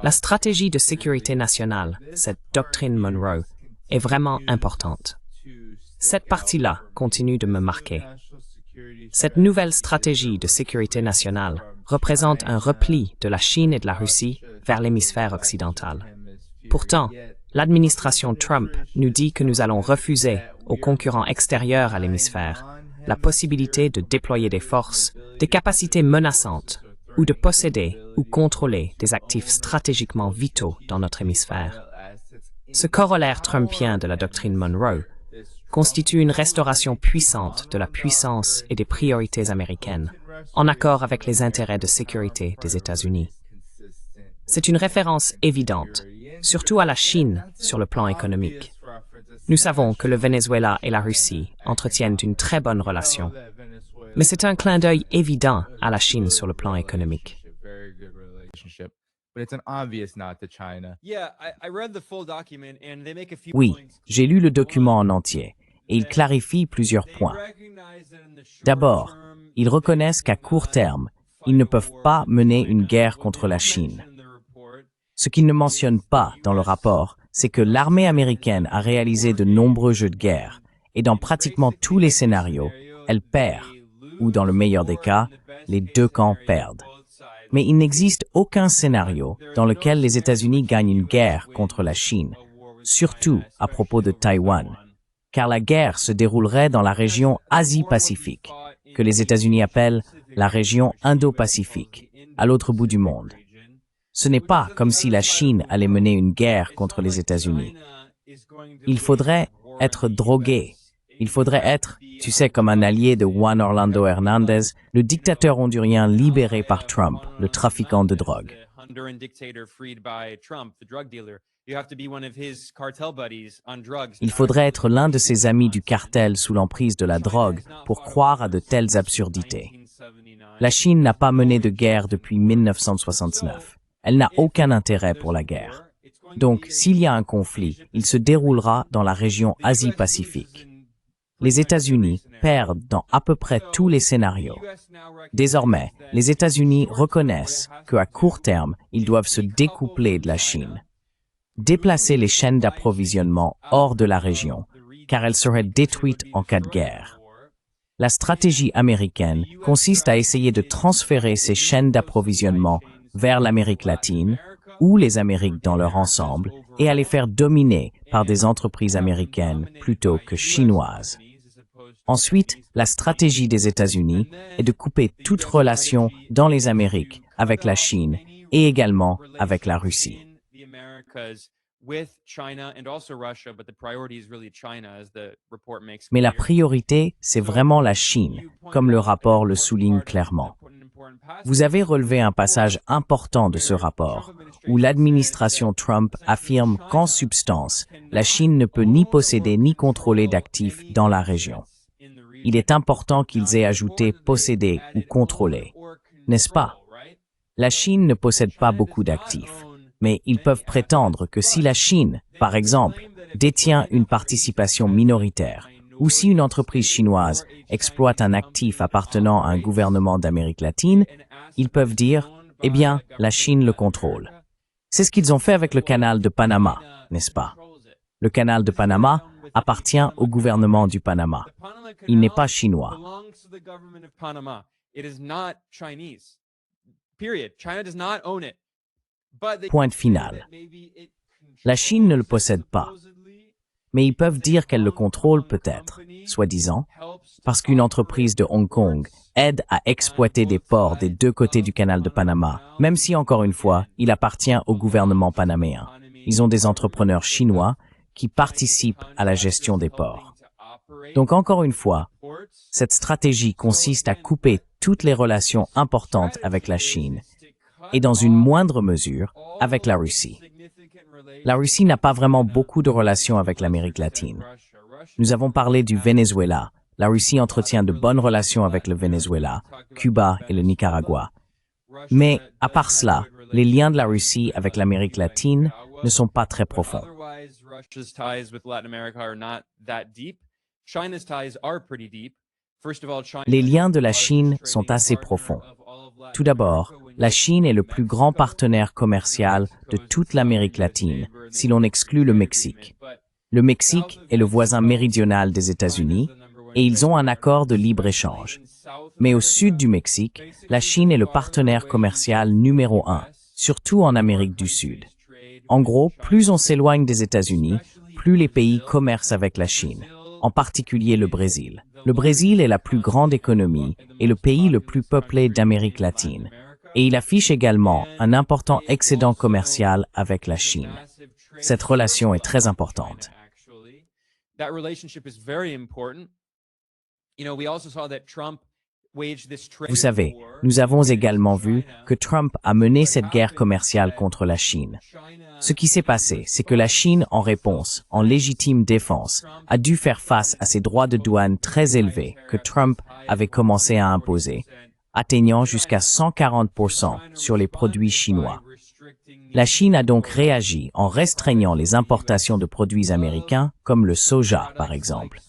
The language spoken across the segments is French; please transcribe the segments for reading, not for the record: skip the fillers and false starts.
La stratégie de sécurité nationale, cette doctrine Monroe, est vraiment importante. Cette partie-là continue de me marquer. Cette nouvelle stratégie de sécurité nationale représente un repli de la Chine et de la Russie vers l'hémisphère occidental. Pourtant, l'administration Trump nous dit que nous allons refuser aux concurrents extérieurs à l'hémisphère la possibilité de déployer des forces, des capacités menaçantes ou de posséder ou contrôler des actifs stratégiquement vitaux dans notre hémisphère. Ce corollaire trumpien de la doctrine Monroe constitue une restauration puissante de la puissance et des priorités américaines, en accord avec les intérêts de sécurité des États-Unis. C'est une référence évidente, surtout à la Chine sur le plan économique. Nous savons que le Venezuela et la Russie entretiennent une très bonne relation, mais c'est un clin d'œil évident à la Chine sur le plan économique. Oui, j'ai lu le document en entier, et il clarifie plusieurs points. D'abord, ils reconnaissent qu'à court terme, ils ne peuvent pas mener une guerre contre la Chine. Ce qu'ils ne mentionnent pas dans le rapport, c'est que l'armée américaine a réalisé de nombreux jeux de guerre, et dans pratiquement tous les scénarios, elle perd, ou dans le meilleur des cas, les deux camps perdent. Mais il n'existe aucun scénario dans lequel les États-Unis gagnent une guerre contre la Chine, surtout à propos de Taïwan, car la guerre se déroulerait dans la région Asie-Pacifique, que les États-Unis appellent la région Indo-Pacifique, à l'autre bout du monde. Ce n'est pas comme si la Chine allait mener une guerre contre les États-Unis. Il faudrait être drogué. Il faudrait être, tu sais, comme un allié de Juan Orlando Hernandez, le dictateur hondurien libéré par Trump, le trafiquant de drogue. Il faudrait être l'un de ses amis du cartel sous l'emprise de la drogue pour croire à de telles absurdités. La Chine n'a pas mené de guerre depuis 1969. Elle n'a aucun intérêt pour la guerre. Donc, s'il y a un conflit, il se déroulera dans la région Asie-Pacifique. Les États-Unis perdent dans à peu près tous les scénarios. Désormais, les États-Unis reconnaissent qu'à court terme, ils doivent se découpler de la Chine, déplacer les chaînes d'approvisionnement hors de la région, car elles seraient détruites en cas de guerre. La stratégie américaine consiste à essayer de transférer ces chaînes d'approvisionnement vers l'Amérique latine ou les Amériques dans leur ensemble et à les faire dominer par des entreprises américaines plutôt que chinoises. Ensuite, la stratégie des États-Unis est de couper toute relation dans les Amériques avec la Chine et également avec la Russie. Mais la priorité, c'est vraiment la Chine, comme le rapport le souligne clairement. Vous avez relevé un passage important de ce rapport, où l'administration Trump affirme qu'en substance, la Chine ne peut ni posséder ni contrôler d'actifs dans la région. Il est important qu'ils aient ajouté posséder ou contrôler, n'est-ce pas? La Chine ne possède pas beaucoup d'actifs, mais ils peuvent prétendre que si la Chine, par exemple, détient une participation minoritaire, ou si une entreprise chinoise exploite un actif appartenant à un gouvernement d'Amérique latine, ils peuvent dire, eh bien, la Chine le contrôle. C'est ce qu'ils ont fait avec le canal de Panama, n'est-ce pas? Le canal de Panama appartient au gouvernement du Panama. Il n'est pas chinois. Point final. La Chine ne le possède pas. Mais ils peuvent dire qu'elle le contrôle peut-être, soi-disant, parce qu'une entreprise de Hong Kong aide à exploiter des ports des deux côtés du canal de Panama, même si, encore une fois, il appartient au gouvernement panaméen. Ils ont des entrepreneurs chinois qui participent à la gestion des ports. Donc, encore une fois, cette stratégie consiste à couper toutes les relations importantes avec la Chine et, dans une moindre mesure, avec la Russie. La Russie n'a pas vraiment beaucoup de relations avec l'Amérique latine. Nous avons parlé du Venezuela. La Russie entretient de bonnes relations avec le Venezuela, Cuba et le Nicaragua. Mais, à part cela, les liens de la Russie avec l'Amérique latine ne sont pas très profonds. Les liens de la Chine sont assez profonds. Tout d'abord, la Chine est le plus grand partenaire commercial de toute l'Amérique latine, si l'on exclut le Mexique. Le Mexique est le voisin méridional des États-Unis et ils ont un accord de libre-échange. Mais au sud du Mexique, la Chine est le partenaire commercial numéro 1, surtout en Amérique du Sud. En gros, plus on s'éloigne des États-Unis, plus les pays commercent avec la Chine, en particulier le Brésil. Le Brésil est la plus grande économie et le pays le plus peuplé d'Amérique latine. Et il affiche également un important excédent commercial avec la Chine. Cette relation est très importante. Vous savez, nous avons également vu que Trump a mené cette guerre commerciale contre la Chine. Ce qui s'est passé, c'est que la Chine, en réponse, en légitime défense, a dû faire face à ces droits de douane très élevés que Trump avait commencé à imposer, atteignant jusqu'à 140% sur les produits chinois. La Chine a donc réagi en restreignant les importations de produits américains, comme le soja, par exemple,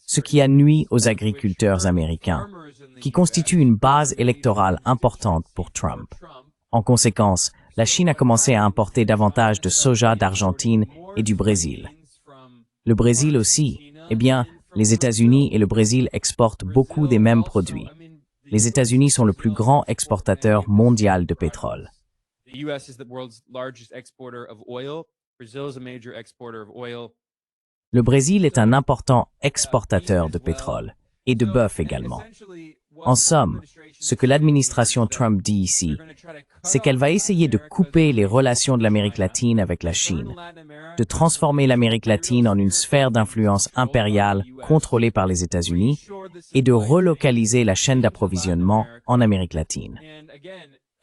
ce qui a nui aux agriculteurs américains, qui constituent une base électorale importante pour Trump. En conséquence, la Chine a commencé à importer davantage de soja d'Argentine et du Brésil. Le Brésil aussi, eh bien, les États-Unis et le Brésil exportent beaucoup des mêmes produits. Les États-Unis sont le plus grand exportateur mondial de pétrole. Le Brésil est un important exportateur de pétrole et de bœuf également. En somme, ce que l'administration Trump dit ici, c'est qu'elle va essayer de couper les relations de l'Amérique latine avec la Chine, de transformer l'Amérique latine en une sphère d'influence impériale contrôlée par les États-Unis et de relocaliser la chaîne d'approvisionnement en Amérique latine.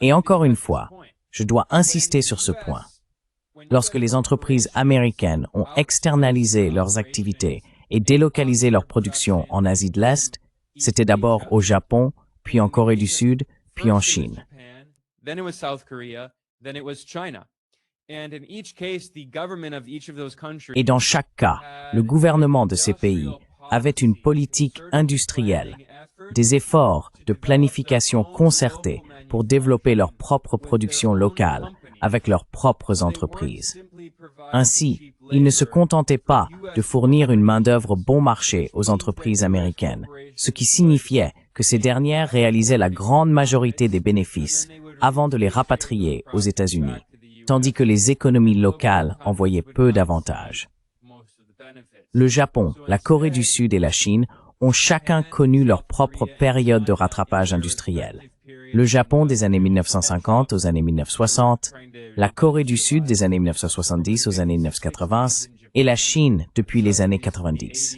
Et encore une fois, je dois insister sur ce point. Lorsque les entreprises américaines ont externalisé leurs activités et délocalisé leur production en Asie de l'Est, c'était d'abord au Japon, puis en Corée du Sud, puis en Chine. Et dans chaque cas, le gouvernement de ces pays avait une politique industrielle, des efforts de planification concertés pour développer leur propre production locale avec leurs propres entreprises. Ainsi, ils ne se contentaient pas de fournir une main-d'œuvre bon marché aux entreprises américaines, ce qui signifiait que ces dernières réalisaient la grande majorité des bénéfices avant de les rapatrier aux États-Unis, tandis que les économies locales en voyaient peu d'avantages. Le Japon, la Corée du Sud et la Chine ont chacun connu leur propre période de rattrapage industriel. Le Japon des années 1950 aux années 1960, la Corée du Sud des années 1970 aux années 1980 et la Chine depuis les années 90.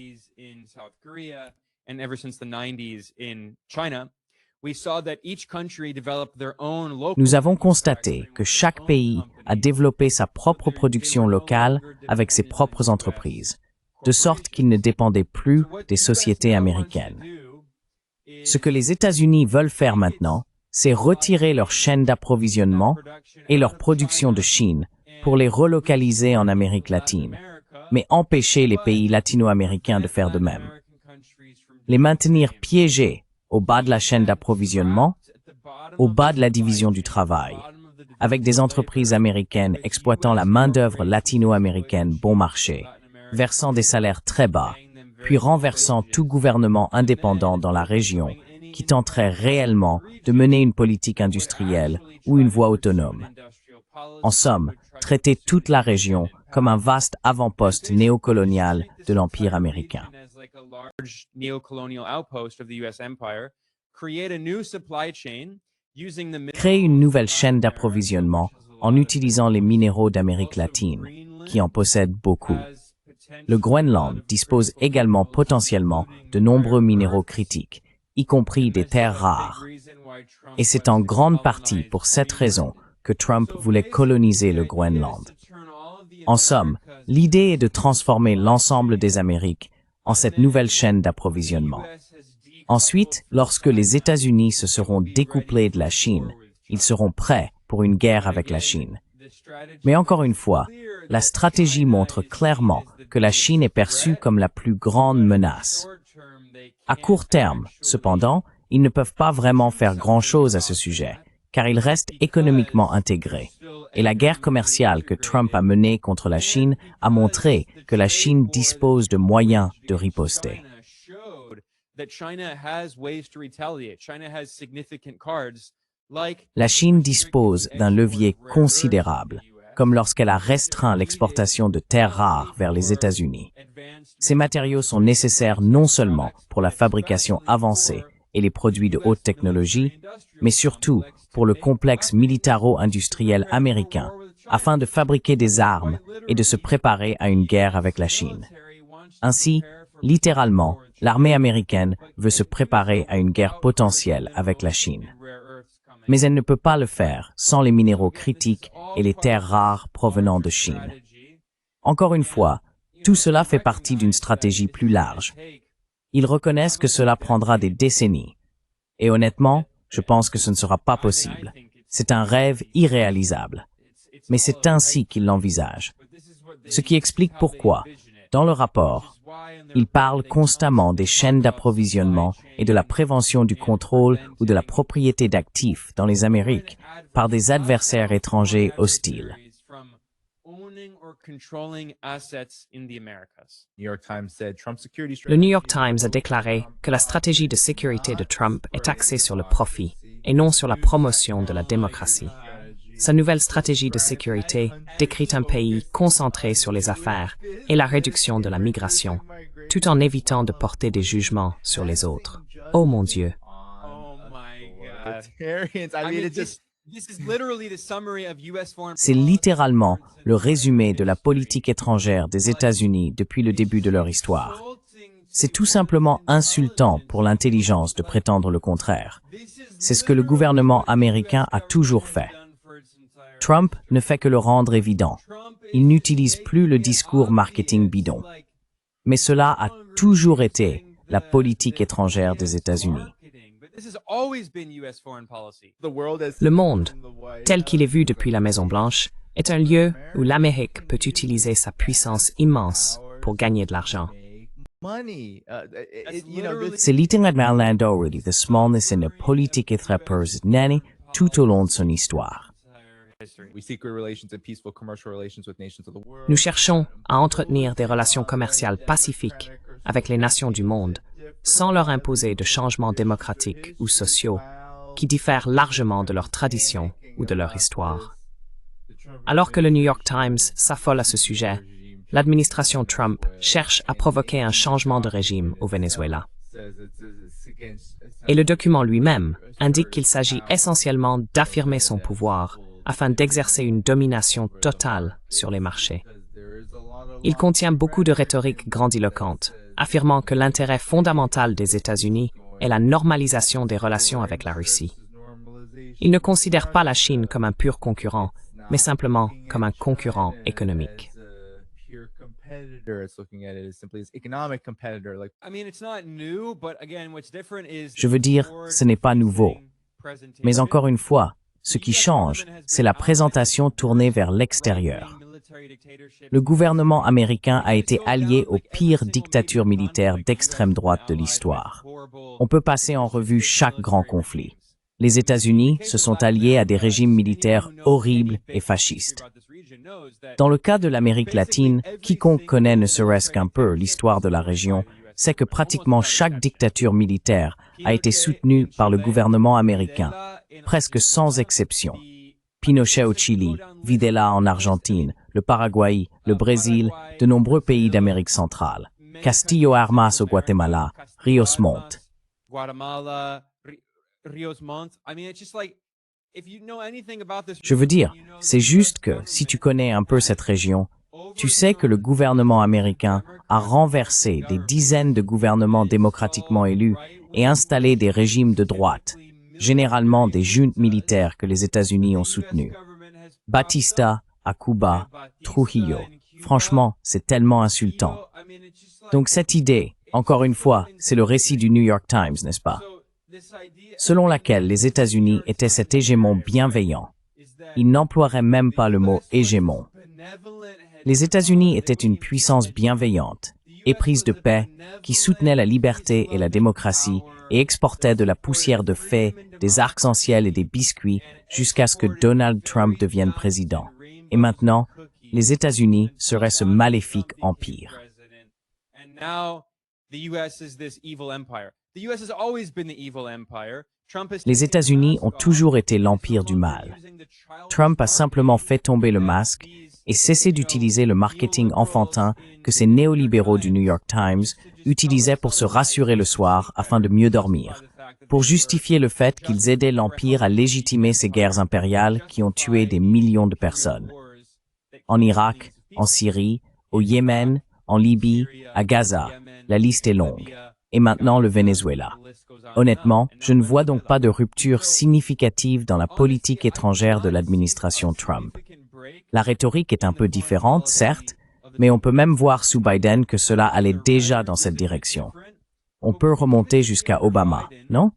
Nous avons constaté que chaque pays a développé sa propre production locale avec ses propres entreprises, de sorte qu'il ne dépendait plus des sociétés américaines. Ce que les États-Unis veulent faire maintenant, c'est retirer leur chaîne d'approvisionnement et leur production de Chine pour les relocaliser en Amérique latine, mais empêcher les pays latino-américains de faire de même. Les maintenir piégés au bas de la chaîne d'approvisionnement, au bas de la division du travail, avec des entreprises américaines exploitant la main-d'œuvre latino-américaine bon marché, versant des salaires très bas, puis renversant tout gouvernement indépendant dans la région qui tenterait réellement de mener une politique industrielle ou une voie autonome. En somme, traiter toute la région comme un vaste avant-poste néocolonial de l'Empire américain. Créer une nouvelle chaîne d'approvisionnement en utilisant les minéraux d'Amérique latine, qui en possèdent beaucoup. Le Groenland dispose également potentiellement de nombreux minéraux critiques, y compris des terres rares. Et c'est en grande partie pour cette raison que Trump voulait coloniser le Groenland. En somme, l'idée est de transformer l'ensemble des Amériques en cette nouvelle chaîne d'approvisionnement. Ensuite, lorsque les États-Unis se seront découplés de la Chine, ils seront prêts pour une guerre avec la Chine. Mais encore une fois, la stratégie montre clairement que la Chine est perçue comme la plus grande menace. À court terme, cependant, Ils ne peuvent pas vraiment faire grand-chose à ce sujet, car ils restent économiquement intégrés. Et la guerre commerciale que Trump a menée contre la Chine a montré que la Chine dispose de moyens de riposter. La Chine dispose d'un levier considérable, comme lorsqu'elle a restreint l'exportation de terres rares vers les États-Unis. Ces matériaux sont nécessaires non seulement pour la fabrication avancée et les produits de haute technologie, mais surtout pour le complexe militaro-industriel américain, afin de fabriquer des armes et de se préparer à une guerre avec la Chine. Ainsi, littéralement, l'armée américaine veut se préparer à une guerre potentielle avec la Chine. Mais elle ne peut pas le faire sans les minéraux critiques et les terres rares provenant de Chine. Encore une fois, tout cela fait partie d'une stratégie plus large. Ils reconnaissent que cela prendra des décennies. Et honnêtement, je pense que ce ne sera pas possible. C'est un rêve irréalisable. Mais c'est ainsi qu'ils l'envisagent. Ce qui explique pourquoi, dans le rapport, ils parlent constamment des chaînes d'approvisionnement et de la prévention du contrôle ou de la propriété d'actifs dans les Amériques par des adversaires étrangers hostiles. Le New York Times a déclaré que la stratégie de sécurité de Trump est axée sur le profit et non sur la promotion de la démocratie. Sa nouvelle stratégie de sécurité décrit un pays concentré sur les affaires et la réduction de la migration, tout en évitant de porter des jugements sur les autres. Oh mon Dieu! C'est littéralement le résumé de la politique étrangère des États-Unis depuis le début de leur histoire. C'est tout simplement insultant pour l'intelligence de prétendre le contraire. C'est ce que le gouvernement américain a toujours fait. Trump ne fait que le rendre évident. Il n'utilise plus le discours marketing bidon. Mais cela a toujours été la politique étrangère des États-Unis. Le monde, tel qu'il est vu depuis la Maison-Blanche, est un lieu où l'Amérique peut utiliser sa puissance immense pour gagner de l'argent. C'est littéralement the smallness in the politique étrangère tout au long de son histoire. Nous cherchons à entretenir des relations commerciales pacifiques avec les nations du monde, sans leur imposer de changements démocratiques ou sociaux qui diffèrent largement de leurs traditions ou de leur histoire. Alors que le New York Times s'affole à ce sujet, l'administration Trump cherche à provoquer un changement de régime au Venezuela. Et le document lui-même indique qu'il s'agit essentiellement d'affirmer son pouvoir afin d'exercer une domination totale sur les marchés. Il contient beaucoup de rhétorique grandiloquente, affirmant que l'intérêt fondamental des États-Unis est la normalisation des relations avec la Russie. Il ne considère pas la Chine comme un pur concurrent, mais simplement comme un concurrent économique. Je veux dire, ce n'est pas nouveau. Mais encore une fois, ce qui change, c'est la présentation tournée vers l'extérieur. Le gouvernement américain a été allié aux pires dictatures militaires d'extrême droite de l'histoire. On peut passer en revue chaque grand conflit. Les États-Unis se sont alliés à des régimes militaires horribles et fascistes. Dans le cas de l'Amérique latine, quiconque connaît ne serait-ce qu'un peu l'histoire de la région sait que pratiquement chaque dictature militaire a été soutenue par le gouvernement américain, presque sans exception. Pinochet au Chili, Videla en Argentine, le Paraguay, le Brésil, de nombreux pays d'Amérique centrale, Castillo Armas au Guatemala, Rios Montt. Je veux dire, c'est juste que, si tu connais un peu cette région, tu sais que le gouvernement américain a renversé des dizaines de gouvernements démocratiquement élus et installé des régimes de droite, généralement des juntes militaires que les États-Unis ont soutenues. Batista à Cuba, Trujillo. Franchement, c'est tellement insultant. Donc cette idée, encore une fois, c'est le récit du New York Times, n'est-ce pas? Selon laquelle les États-Unis étaient cet hégémon bienveillant. Ils n'emploieraient même pas le mot hégémon. Les États-Unis étaient une puissance bienveillante, éprise de paix, qui soutenait la liberté et la démocratie et exportait de la poussière de fées, des arcs-en-ciel et des biscuits jusqu'à ce que Donald Trump devienne président. Et maintenant, les États-Unis seraient ce maléfique empire. Les États-Unis ont toujours été l'empire du mal. Trump a simplement fait tomber le masque et cessé d'utiliser le marketing enfantin que ces néolibéraux du New York Times utilisaient pour se rassurer le soir afin de mieux dormir, pour justifier le fait qu'ils aidaient l'Empire à légitimer ces guerres impériales qui ont tué des millions de personnes. En Irak, en Syrie, au Yémen, en Libye, à Gaza, la liste est longue. Et maintenant le Venezuela. Honnêtement, je ne vois donc pas de rupture significative dans la politique étrangère de l'administration Trump. La rhétorique est un peu différente, certes, mais on peut même voir sous Biden que cela allait déjà dans cette direction. On peut remonter jusqu'à Obama, non?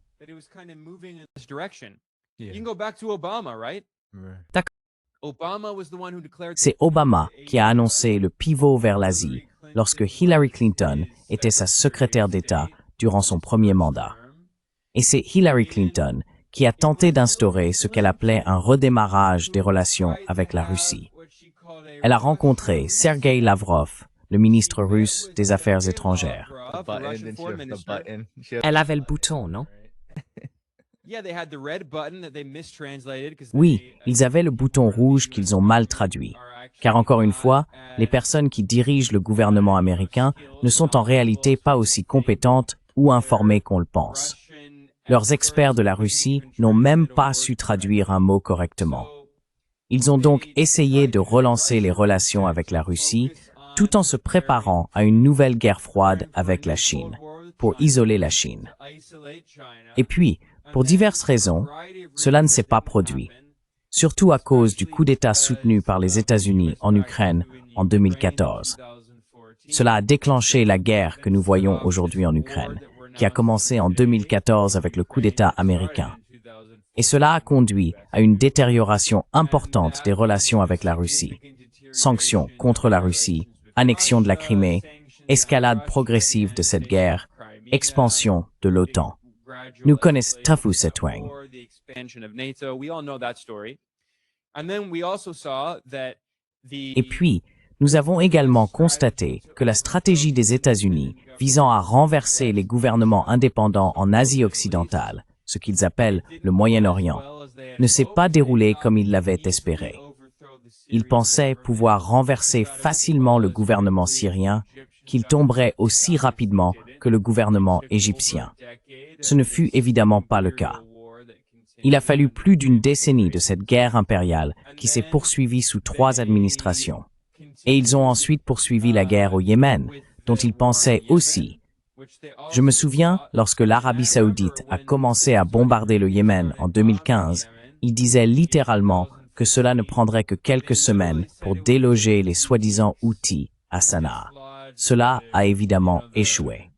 C'est Obama qui a annoncé le pivot vers l'Asie lorsque Hillary Clinton était sa secrétaire d'État durant son premier mandat. Et c'est Hillary Clinton qui a tenté d'instaurer ce qu'elle appelait un redémarrage des relations avec la Russie. Elle a rencontré Sergei Lavrov, le ministre russe des Affaires étrangères. Elle avait le bouton, non? Oui, ils avaient le bouton rouge qu'ils ont mal traduit. Car encore une fois, les personnes qui dirigent le gouvernement américain ne sont en réalité pas aussi compétentes ou informées qu'on le pense. Leurs experts de la Russie n'ont même pas su traduire un mot correctement. Ils ont donc essayé de relancer les relations avec la Russie tout en se préparant à une nouvelle guerre froide avec la Chine, pour isoler la Chine. Et puis, pour diverses raisons, cela ne s'est pas produit, surtout à cause du coup d'État soutenu par les États-Unis en Ukraine en 2014. Cela a déclenché la guerre que nous voyons aujourd'hui en Ukraine, qui a commencé en 2014 avec le coup d'État américain. Et cela a conduit à une détérioration importante des relations avec la Russie. Sanctions contre la Russie, annexion de la Crimée, escalade progressive de cette guerre, expansion de l'OTAN. Nous connaissons Tafu Setwang. Et puis, nous avons également constaté que la stratégie des États-Unis visant à renverser les gouvernements indépendants en Asie occidentale, ce qu'ils appellent le Moyen-Orient, ne s'est pas déroulée comme ils l'avaient espéré. Ils pensaient pouvoir renverser facilement le gouvernement syrien, qu'il tomberait aussi rapidement que le gouvernement égyptien. Ce ne fut évidemment pas le cas. Il a fallu plus d'une décennie de cette guerre impériale qui s'est poursuivie sous 3 administrations. Et ils ont ensuite poursuivi la guerre au Yémen, dont ils pensaient aussi. Je me souviens, lorsque l'Arabie saoudite a commencé à bombarder le Yémen en 2015, ils disaient littéralement que cela ne prendrait que quelques semaines pour déloger les soi-disant Houthis à Sanaa. Cela a évidemment échoué.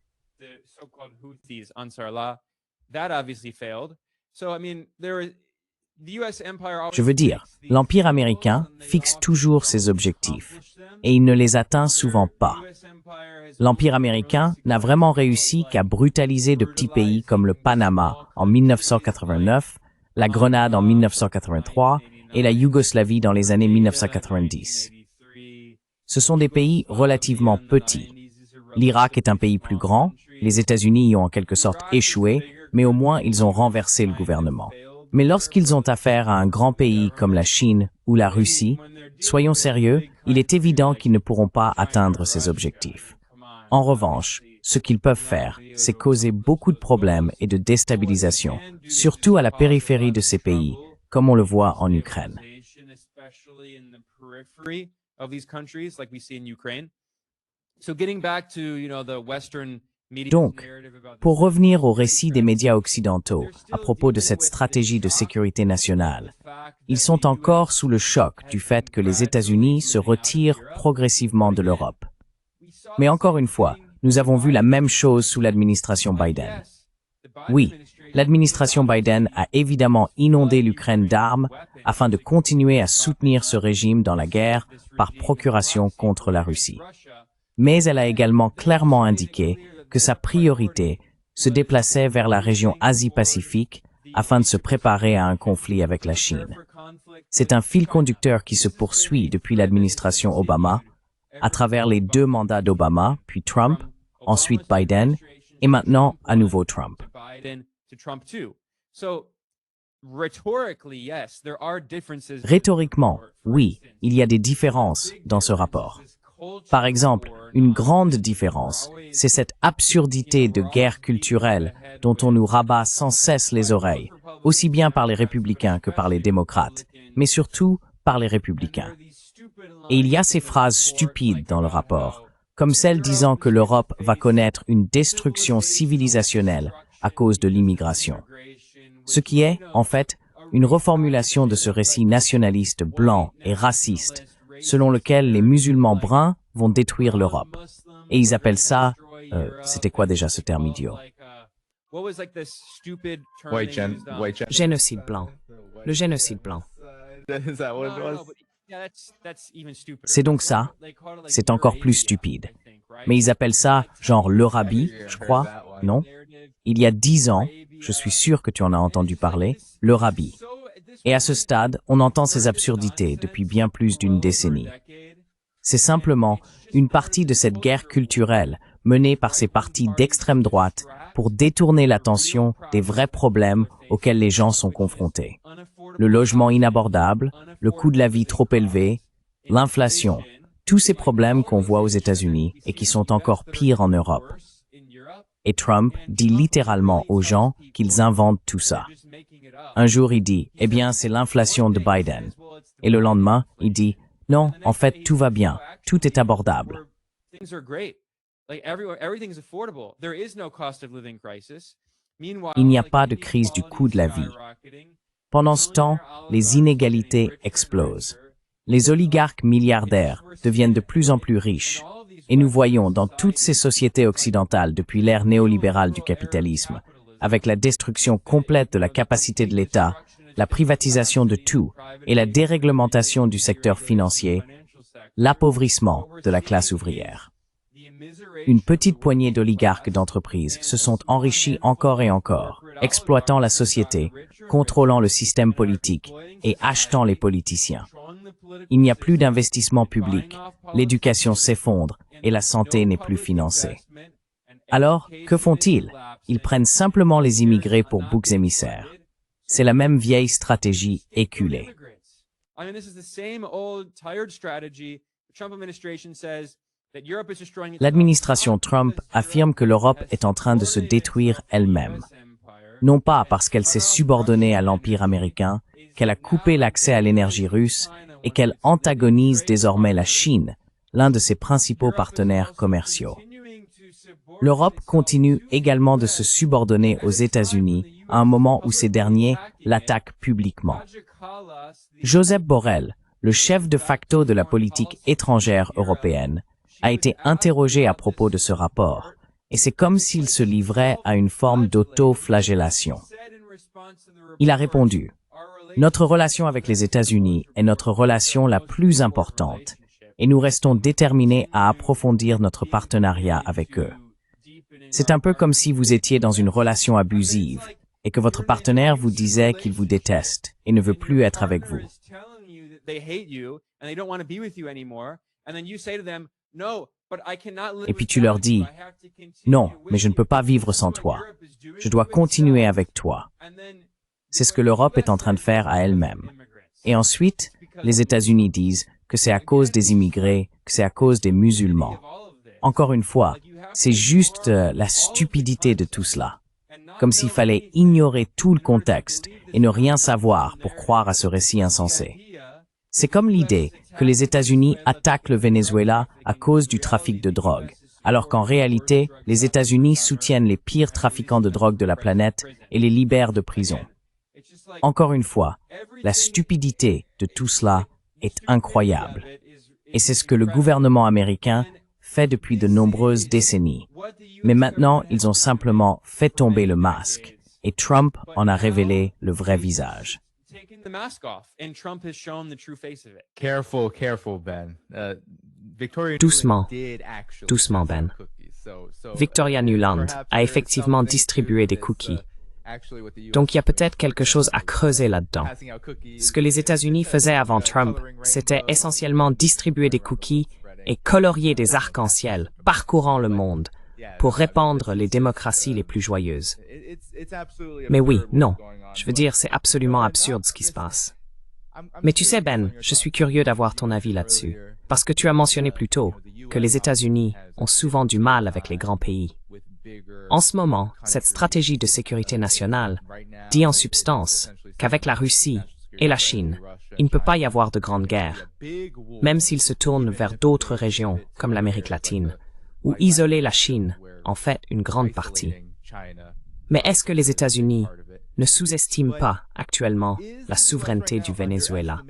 Je veux dire, l'Empire américain fixe toujours ses objectifs, et il ne les atteint souvent pas. L'Empire américain n'a vraiment réussi qu'à brutaliser de petits pays comme le Panama en 1989, la Grenade en 1983 et la Yougoslavie dans les années 1990. Ce sont des pays relativement petits. L'Irak est un pays plus grand, les États-Unis y ont en quelque sorte échoué, mais au moins ils ont renversé le gouvernement. Mais lorsqu'ils ont affaire à un grand pays comme la Chine ou la Russie, soyons sérieux, il est évident qu'ils ne pourront pas atteindre ces objectifs. En revanche, ce qu'ils peuvent faire, c'est causer beaucoup de problèmes et de déstabilisation, surtout à la périphérie de ces pays, comme on le voit en Ukraine. Donc, pour revenir au récit des médias occidentaux à propos de cette stratégie de sécurité nationale, ils sont encore sous le choc du fait que les États-Unis se retirent progressivement de l'Europe. Mais encore une fois, nous avons vu la même chose sous l'administration Biden. Oui, l'administration Biden a évidemment inondé l'Ukraine d'armes afin de continuer à soutenir ce régime dans la guerre par procuration contre la Russie. Mais elle a également clairement indiqué que sa priorité se déplaçait vers la région Asie-Pacifique afin de se préparer à un conflit avec la Chine. C'est un fil conducteur qui se poursuit depuis l'administration Obama, à travers les 2 mandats d'Obama, puis Trump, ensuite Biden, et maintenant à nouveau Trump. Rhétoriquement, oui, il y a des différences dans ce rapport. Par exemple, une grande différence, c'est cette absurdité de guerre culturelle dont on nous rabat sans cesse les oreilles, aussi bien par les républicains que par les démocrates, mais surtout par les républicains. Et il y a ces phrases stupides dans le rapport, comme celle disant que l'Europe va connaître une destruction civilisationnelle à cause de l'immigration. Ce qui est, en fait, une reformulation de ce récit nationaliste blanc et raciste, selon lequel les musulmans bruns vont détruire l'Europe. Et ils appellent ça, c'était quoi déjà ce terme idiot? Génocide blanc. Le génocide blanc. C'est donc ça, c'est encore plus stupide. Mais ils appellent ça genre le rabbi, je crois, non? Il y a 10 ans, je suis sûr que tu en as entendu parler, le rabbi. Et à ce stade, on entend ces absurdités depuis bien plus d'une décennie. C'est simplement une partie de cette guerre culturelle menée par ces partis d'extrême droite pour détourner l'attention des vrais problèmes auxquels les gens sont confrontés. Le logement inabordable, le coût de la vie trop élevé, l'inflation, tous ces problèmes qu'on voit aux États-Unis et qui sont encore pires en Europe. Et Trump dit littéralement aux gens qu'ils inventent tout ça. Un jour, il dit, eh bien, c'est l'inflation de Biden. Et le lendemain, il dit, non, en fait, tout va bien, tout est abordable. Il n'y a pas de crise du coût de la vie. Pendant ce temps, les inégalités explosent. Les oligarques milliardaires deviennent de plus en plus riches. Et nous voyons dans toutes ces sociétés occidentales depuis l'ère néolibérale du capitalisme, avec la destruction complète de la capacité de l'État, la privatisation de tout et la déréglementation du secteur financier, l'appauvrissement de la classe ouvrière. Une petite poignée d'oligarques d'entreprises se sont enrichis encore et encore, exploitant la société, contrôlant le système politique et achetant les politiciens. Il n'y a plus d'investissement public, l'éducation s'effondre et la santé n'est plus financée. Alors, que font-ils? Ils prennent simplement les immigrés pour boucs émissaires. C'est la même vieille stratégie éculée. L'administration Trump affirme que l'Europe est en train de se détruire elle-même. Non pas parce qu'elle s'est subordonnée à l'Empire américain, qu'elle a coupé l'accès à l'énergie russe et qu'elle antagonise désormais la Chine, l'un de ses principaux partenaires commerciaux. L'Europe continue également de se subordonner aux États-Unis à un moment où ces derniers l'attaquent publiquement. Joseph Borrell, le chef de facto de la politique étrangère européenne, a été interrogé à propos de ce rapport, et c'est comme s'il se livrait à une forme d'auto-flagellation. Il a répondu, « Notre relation avec les États-Unis est notre relation la plus importante, et nous restons déterminés à approfondir notre partenariat avec eux. C'est un peu comme si vous étiez dans une relation abusive, et que votre partenaire vous disait qu'il vous déteste et ne veut plus être avec vous. Et puis tu leur dis, non, mais je ne peux pas vivre sans toi. Je dois continuer avec toi. C'est ce que l'Europe est en train de faire à elle-même. Et ensuite, les États-Unis disent que c'est à cause des immigrés, que c'est à cause des musulmans. Encore une fois, c'est juste la stupidité de tout cela. Comme s'il fallait ignorer tout le contexte et ne rien savoir pour croire à ce récit insensé. C'est comme l'idée que les États-Unis attaquent le Venezuela à cause du trafic de drogue, alors qu'en réalité, les États-Unis soutiennent les pires trafiquants de drogue de la planète et les libèrent de prison. Encore une fois, la stupidité de tout cela est incroyable. Et c'est ce que le gouvernement américain fait depuis de nombreuses décennies. Mais maintenant, ils ont simplement fait tomber le masque, et Trump en a révélé le vrai visage. Careful, Ben. Doucement, doucement, Ben. Victoria Nuland a effectivement distribué des cookies. Donc il y a peut-être quelque chose à creuser là-dedans. Ce que les États-Unis faisaient avant Trump, c'était essentiellement distribuer des cookies et colorier des arcs-en-ciel parcourant le monde pour répandre les démocraties les plus joyeuses. Mais oui, non. Je veux dire, c'est absolument absurde ce qui se passe. Mais tu sais, Ben, je suis curieux d'avoir ton avis là-dessus. Parce que tu as mentionné plus tôt que les États-Unis ont souvent du mal avec les grands pays. En ce moment, cette stratégie de sécurité nationale dit en substance qu'avec la Russie et la Chine, il ne peut pas y avoir de grande guerre, même s'ils se tournent vers d'autres régions comme l'Amérique latine, où isoler la Chine en fait une grande partie. Mais est-ce que les États-Unis ne sous-estiment pas actuellement la souveraineté du Venezuela?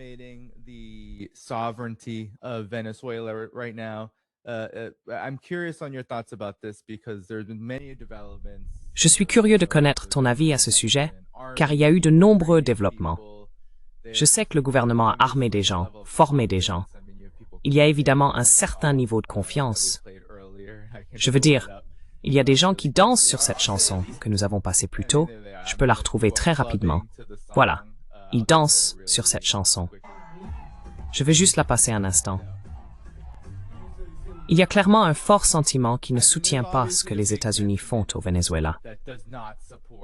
Je suis curieux de connaître ton avis à ce sujet, car il y a eu de nombreux développements. Je sais que le gouvernement a armé des gens, formé des gens. Il y a évidemment un certain niveau de confiance. Je veux dire, il y a des gens qui dansent sur cette chanson que nous avons passée plus tôt. Je peux la retrouver très rapidement. Voilà, ils dansent sur cette chanson. Je vais juste la passer un instant. Il y a clairement un fort sentiment qui ne soutient pas ce que les États-Unis font au Venezuela.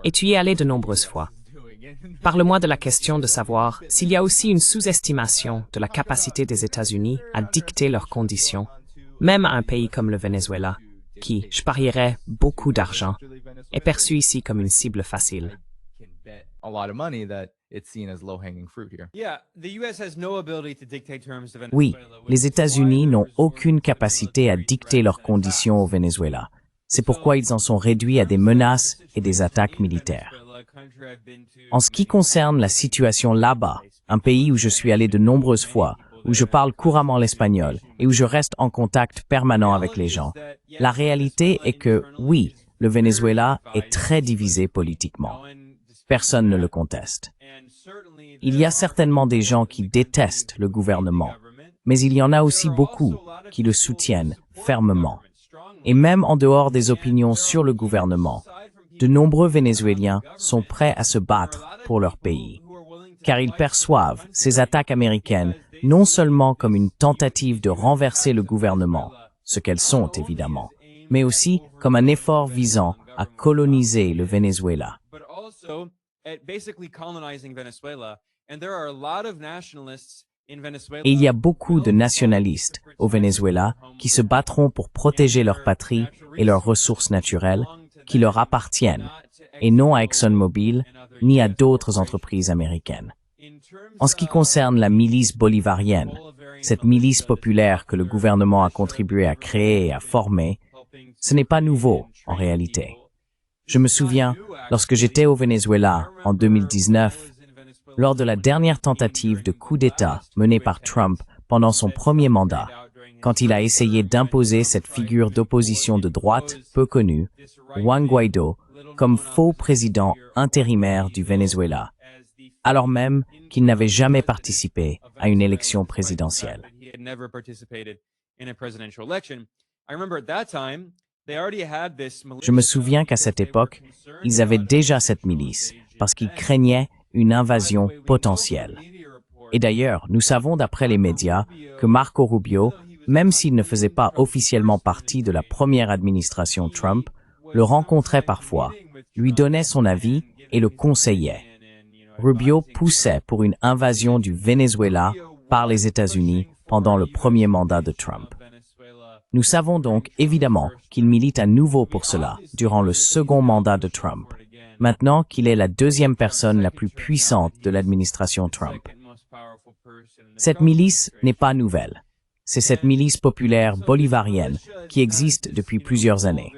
Et tu y es allé de nombreuses fois. Parle-moi de la question de savoir s'il y a aussi une sous-estimation de la capacité des États-Unis à dicter leurs conditions, même à un pays comme le Venezuela, qui, je parierais beaucoup d'argent, est perçu ici comme une cible facile. Oui, les États-Unis n'ont aucune capacité à dicter leurs conditions au Venezuela. C'est pourquoi ils en sont réduits à des menaces et des attaques militaires. En ce qui concerne la situation là-bas, un pays où je suis allé de nombreuses fois, où je parle couramment l'espagnol et où je reste en contact permanent avec les gens, la réalité est que, oui, le Venezuela est très divisé politiquement. Personne ne le conteste. Il y a certainement des gens qui détestent le gouvernement, mais il y en a aussi beaucoup qui le soutiennent fermement. Et même en dehors des opinions sur le gouvernement, de nombreux Vénézuéliens sont prêts à se battre pour leur pays, car ils perçoivent ces attaques américaines non seulement comme une tentative de renverser le gouvernement, ce qu'elles sont évidemment, mais aussi comme un effort visant à coloniser le Venezuela. Et il y a beaucoup de nationalistes au Venezuela qui se battront pour protéger leur patrie et leurs ressources naturelles qui leur appartiennent, et non à ExxonMobil ni à d'autres entreprises américaines. En ce qui concerne la milice bolivarienne, cette milice populaire que le gouvernement a contribué à créer et à former, ce n'est pas nouveau en réalité. Je me souviens, lorsque j'étais au Venezuela en 2019, lors de la dernière tentative de coup d'État menée par Trump pendant son premier mandat, quand il a essayé d'imposer cette figure d'opposition de droite peu connue, Juan Guaidó, comme faux président intérimaire du Venezuela, alors même qu'il n'avait jamais participé à une élection présidentielle. Je me souviens qu'à cette époque, ils avaient déjà cette milice, parce qu'ils craignaient une invasion potentielle. Et d'ailleurs, nous savons d'après les médias que Marco Rubio, même s'il ne faisait pas officiellement partie de la première administration Trump, le rencontrait parfois, lui donnait son avis et le conseillait. Rubio poussait pour une invasion du Venezuela par les États-Unis pendant le premier mandat de Trump. Nous savons donc évidemment qu'il milite à nouveau pour cela durant le second mandat de Trump, maintenant qu'il est la deuxième personne la plus puissante de l'administration Trump. Cette milice n'est pas nouvelle. C'est cette milice populaire bolivarienne qui existe depuis plusieurs années.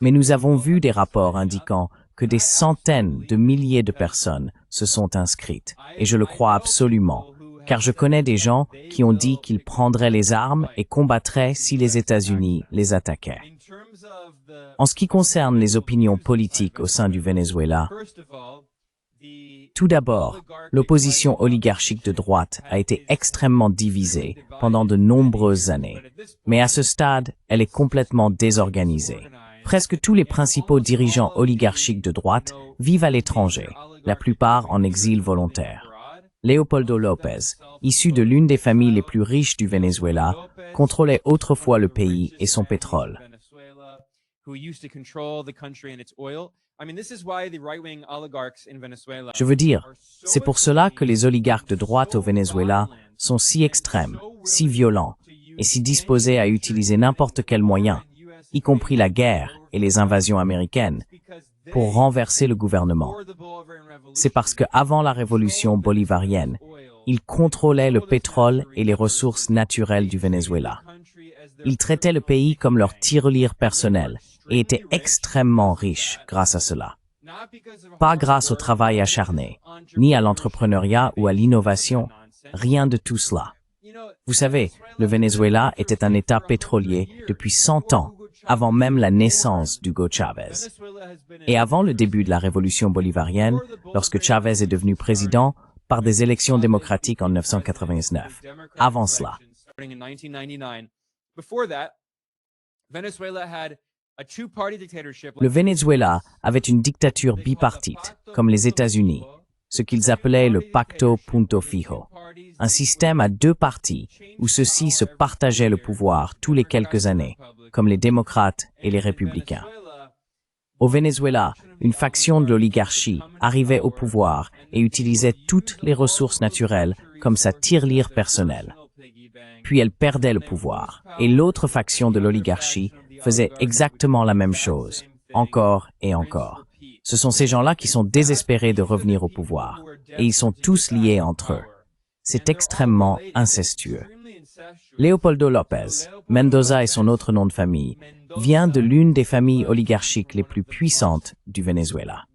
Mais nous avons vu des rapports indiquant que des centaines de milliers de personnes se sont inscrites, et je le crois absolument, car je connais des gens qui ont dit qu'ils prendraient les armes et combattraient si les États-Unis les attaquaient. En ce qui concerne les opinions politiques au sein du Venezuela, Tout d'abord, l'opposition oligarchique de droite a été extrêmement divisée pendant de nombreuses années. Mais à ce stade, elle est complètement désorganisée. Presque tous les principaux dirigeants oligarchiques de droite vivent à l'étranger, la plupart en exil volontaire. Leopoldo López, issu de l'une des familles les plus riches du Venezuela, contrôlait autrefois le pays et son pétrole. Je veux dire, c'est pour cela que les oligarques de droite au Venezuela sont si extrêmes, si violents et si disposés à utiliser n'importe quel moyen, y compris la guerre et les invasions américaines, pour renverser le gouvernement. C'est parce qu'avant la révolution bolivarienne, ils contrôlaient le pétrole et les ressources naturelles du Venezuela. Ils traitaient le pays comme leur tirelire personnel et étaient extrêmement riches grâce à cela. Pas grâce au travail acharné, ni à l'entrepreneuriat ou à l'innovation, rien de tout cela. Vous savez, le Venezuela était un État pétrolier depuis 100 ans, avant même la naissance d'Hugo Chávez. Et avant le début de la révolution bolivarienne, lorsque Chávez est devenu président, par des élections démocratiques en 1999. Avant cela. Le Venezuela avait une dictature bipartite, comme les États-Unis, ce qu'ils appelaient le Pacto Punto Fijo, un système à deux partis où ceux-ci se partageaient le pouvoir tous les quelques années, comme les démocrates et les républicains. Au Venezuela, une faction de l'oligarchie arrivait au pouvoir et utilisait toutes les ressources naturelles comme sa tirelire personnelle. Puis elle perdait le pouvoir, et l'autre faction de l'oligarchie faisait exactement la même chose, encore et encore. Ce sont ces gens-là qui sont désespérés de revenir au pouvoir, et ils sont tous liés entre eux. C'est extrêmement incestueux. Leopoldo López, Mendoza est son autre nom de famille, vient de l'une des familles oligarchiques les plus puissantes du Venezuela.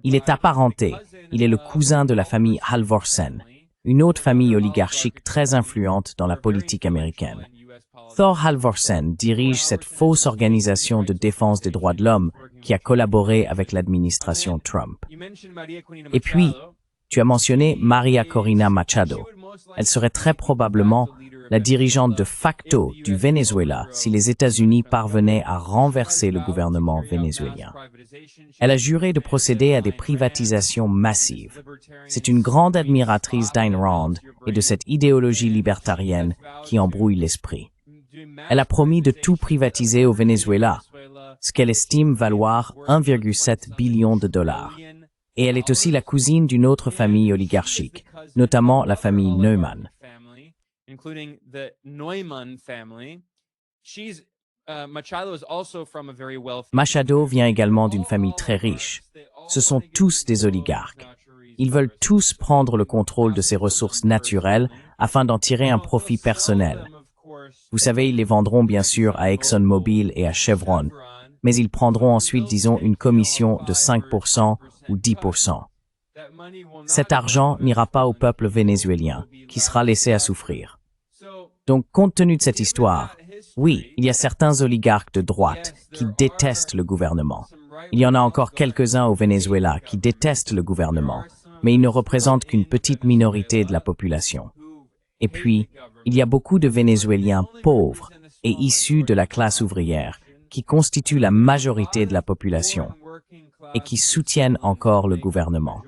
Il est apparenté, il est le cousin de la famille Halvorsen, une autre famille oligarchique très influente dans la politique américaine. Thor Halvorsen dirige cette fausse organisation de défense des droits de l'homme qui a collaboré avec l'administration Trump. Et puis, tu as mentionné María Corina Machado. Elle serait très probablement la dirigeante de facto du Venezuela si les États-Unis parvenaient à renverser le gouvernement vénézuélien. Elle a juré de procéder à des privatisations massives. C'est une grande admiratrice d'Ayn Rand et de cette idéologie libertarienne qui embrouille l'esprit. Elle a promis de tout privatiser au Venezuela, ce qu'elle estime valoir 1,7 billion de dollars. Et elle est aussi la cousine d'une autre famille oligarchique, notamment la famille Neumann. Machado vient également d'une famille très riche. Ce sont tous des oligarques. Ils veulent tous prendre le contrôle de ces ressources naturelles afin d'en tirer un profit personnel. Vous savez, ils les vendront bien sûr à ExxonMobil et à Chevron, mais ils prendront ensuite, disons, une commission de 5% ou 10%. Cet argent n'ira pas au peuple vénézuélien, qui sera laissé à souffrir. Donc, compte tenu de cette histoire, oui, il y a certains oligarques de droite qui détestent le gouvernement. Il y en a encore quelques-uns au Venezuela qui détestent le gouvernement, mais ils ne représentent qu'une petite minorité de la population. Et puis, il y a beaucoup de Vénézuéliens pauvres et issus de la classe ouvrière qui constituent la majorité de la population et qui soutiennent encore le gouvernement.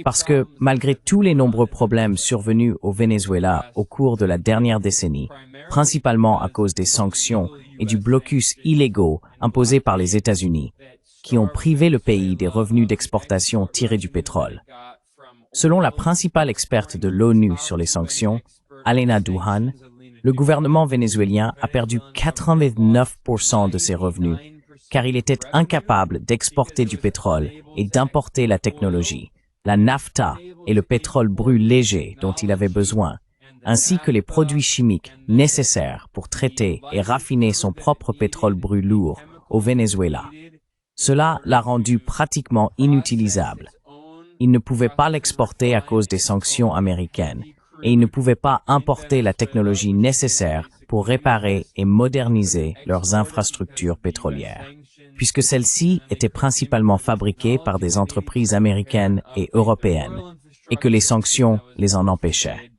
Parce que, malgré tous les nombreux problèmes survenus au Venezuela au cours de la dernière décennie, principalement à cause des sanctions et du blocus illégaux imposés par les États-Unis, qui ont privé le pays des revenus d'exportation tirés du pétrole. Selon la principale experte de l'ONU sur les sanctions, Alena Douhan, le gouvernement vénézuélien a perdu 89% de ses revenus, car il était incapable d'exporter du pétrole et d'importer la technologie, la nafta et le pétrole brut léger dont il avait besoin, ainsi que les produits chimiques nécessaires pour traiter et raffiner son propre pétrole brut lourd au Venezuela. Cela l'a rendu pratiquement inutilisable. Il ne pouvait pas l'exporter à cause des sanctions américaines, et ils ne pouvaient pas importer la technologie nécessaire pour réparer et moderniser leurs infrastructures pétrolières, puisque celles-ci étaient principalement fabriquées par des entreprises américaines et européennes, et que les sanctions les en empêchaient.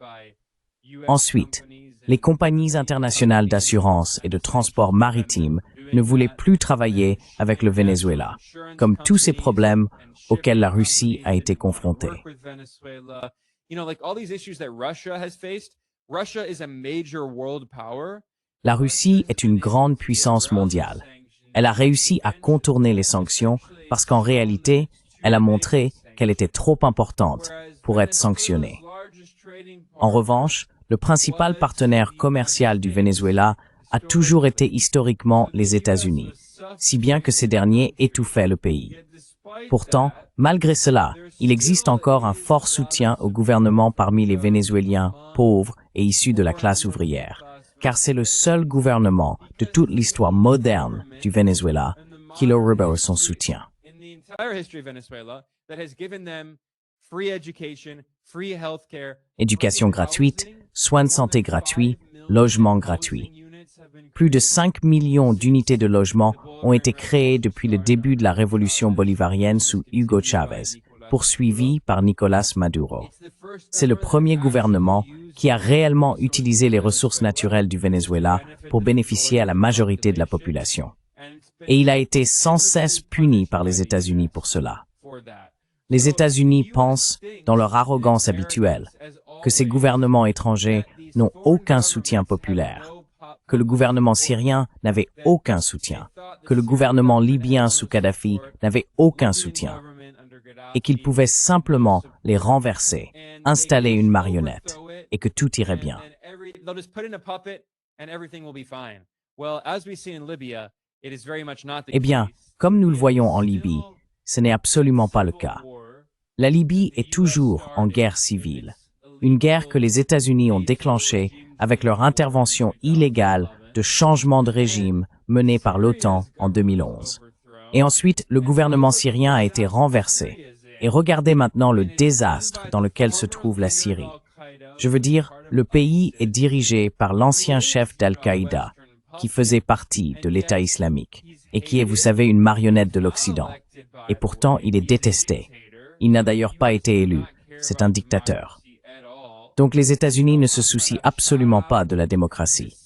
Ensuite, les compagnies internationales d'assurance et de transport maritime ne voulaient plus travailler avec le Venezuela, comme tous ces problèmes auxquels la Russie a été confrontée. La Russie est une grande puissance mondiale. Elle a réussi à contourner les sanctions parce qu'en réalité, elle a montré qu'elle était trop importante pour être sanctionnée. En revanche, le principal partenaire commercial du Venezuela a toujours été historiquement les États-Unis, si bien que ces derniers étouffaient le pays. Pourtant, malgré cela, il existe encore un fort soutien au gouvernement parmi les Vénézuéliens pauvres et issus de la classe ouvrière, car c'est le seul gouvernement de toute l'histoire moderne du Venezuela qui leur rebat son soutien. Éducation gratuite, soins de santé gratuits, logement gratuit. Plus de 5 millions d'unités de logement ont été créées depuis le début de la révolution bolivarienne sous Hugo Chavez, poursuivi par Nicolás Maduro. C'est le premier gouvernement qui a réellement utilisé les ressources naturelles du Venezuela pour bénéficier à la majorité de la population. Et il a été sans cesse puni par les États-Unis pour cela. Les États-Unis pensent, dans leur arrogance habituelle, que ces gouvernements étrangers n'ont aucun soutien populaire, que le gouvernement syrien n'avait aucun soutien, que le gouvernement libyen sous Kadhafi n'avait aucun soutien, et qu'ils pouvaient simplement les renverser, installer une marionnette, et que tout irait bien. Eh bien, comme nous le voyons en Libye, ce n'est absolument pas le cas. La Libye est toujours en guerre civile, une guerre que les États-Unis ont déclenchée avec leur intervention illégale de changement de régime menée par l'OTAN en 2011. Et ensuite, le gouvernement syrien a été renversé. Et regardez maintenant le désastre dans lequel se trouve la Syrie. Je veux dire, le pays est dirigé par l'ancien chef d'Al-Qaïda, qui faisait partie de l'État islamique, et qui est, vous savez, une marionnette de l'Occident. Et pourtant, il est détesté. Il n'a d'ailleurs pas été élu. C'est un dictateur. Donc les États-Unis ne se soucient absolument pas de la démocratie.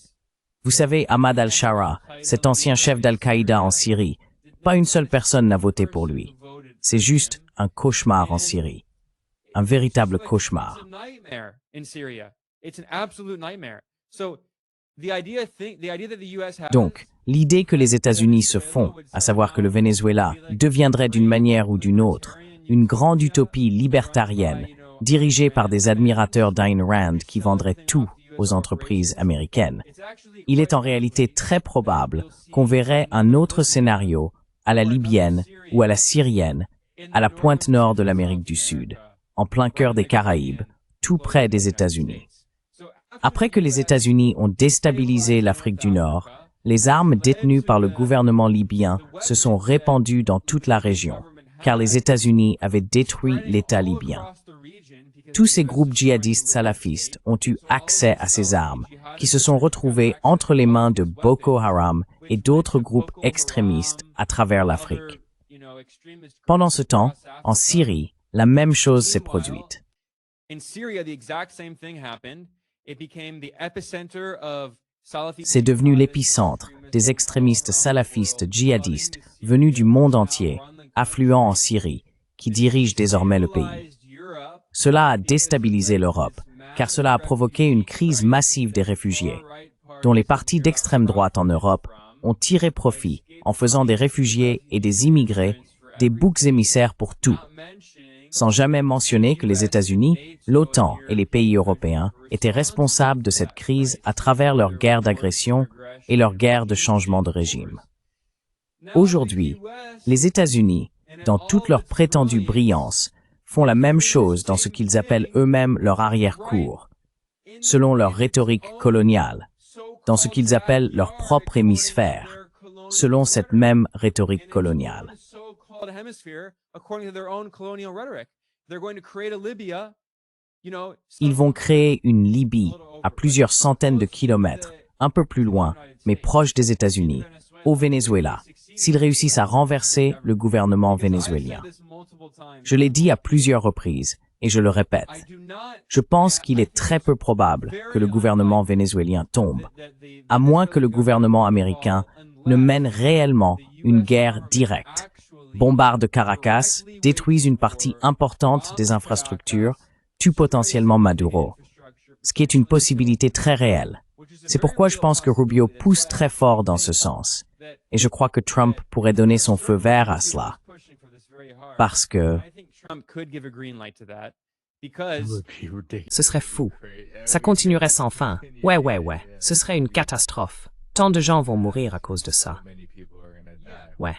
Vous savez, Ahmad al-Shara, cet ancien chef d'Al-Qaïda en Syrie, pas une seule personne n'a voté pour lui. C'est juste un cauchemar en Syrie. Un véritable cauchemar. Donc, l'idée que les États-Unis se font, à savoir que le Venezuela deviendrait d'une manière ou d'une autre une grande utopie libertarienne, dirigée par des admirateurs d'Ayn Rand qui vendraient tout aux entreprises américaines. Il est en réalité très probable qu'on verrait un autre scénario à la libyenne ou à la syrienne, à la pointe nord de l'Amérique du Sud, en plein cœur des Caraïbes, tout près des États-Unis. Après que les États-Unis ont déstabilisé l'Afrique du Nord, les armes détenues par le gouvernement libyen se sont répandues dans toute la région, car les États-Unis avaient détruit l'État libyen. Tous ces groupes djihadistes salafistes ont eu accès à ces armes, qui se sont retrouvées entre les mains de Boko Haram et d'autres groupes extrémistes à travers l'Afrique. Pendant ce temps, en Syrie, la même chose s'est produite. C'est devenu l'épicentre des extrémistes salafistes djihadistes venus du monde entier, affluents en Syrie, qui dirigent désormais le pays. Cela a déstabilisé l'Europe, car cela a provoqué une crise massive des réfugiés, dont les partis d'extrême droite en Europe ont tiré profit en faisant des réfugiés et des immigrés des boucs émissaires pour tout, sans jamais mentionner que les États-Unis, l'OTAN et les pays européens étaient responsables de cette crise à travers leur guerre d'agression et leur guerre de changement de régime. Aujourd'hui, les États-Unis, dans toute leur prétendue brillance, font la même chose dans ce qu'ils appellent eux-mêmes leur arrière-cour, selon leur rhétorique coloniale, dans ce qu'ils appellent leur propre hémisphère, selon cette même rhétorique coloniale. Ils vont créer une Libye à plusieurs centaines de kilomètres, un peu plus loin, mais proche des États-Unis, au Venezuela, s'ils réussissent à renverser le gouvernement vénézuélien. Je l'ai dit à plusieurs reprises, et je le répète. Je pense qu'il est très peu probable que le gouvernement vénézuélien tombe, à moins que le gouvernement américain ne mène réellement une guerre directe, bombarde Caracas, détruise une partie importante des infrastructures, tue potentiellement Maduro, ce qui est une possibilité très réelle. C'est pourquoi je pense que Rubio pousse très fort dans ce sens, et je crois que Trump pourrait donner son feu vert à cela, parce que ce serait fou. Ça continuerait sans fin. Ouais. Ce serait une catastrophe. Tant de gens vont mourir à cause de ça. Ouais.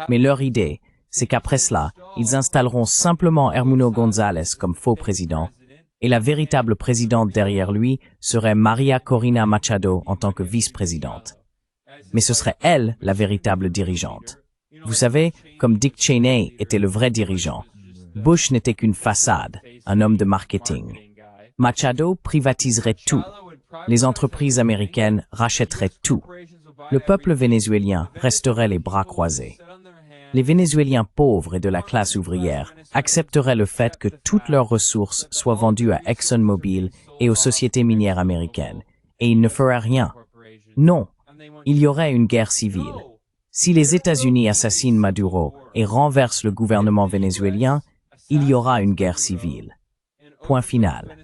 Mais leur idée, c'est qu'après cela, ils installeront simplement Hermino González comme faux président, et la véritable présidente derrière lui serait María Corina Machado en tant que vice-présidente. Mais ce serait elle la véritable dirigeante. Vous savez, comme Dick Cheney était le vrai dirigeant, Bush n'était qu'une façade, un homme de marketing. Machado privatiserait tout. Les entreprises américaines rachèteraient tout. Le peuple vénézuélien resterait les bras croisés. Les Vénézuéliens pauvres et de la classe ouvrière accepteraient le fait que toutes leurs ressources soient vendues à ExxonMobil et aux sociétés minières américaines, et ils ne feraient rien. Non, il y aurait une guerre civile. Si les États-Unis assassinent Maduro et renversent le gouvernement vénézuélien, il y aura une guerre civile. Point final.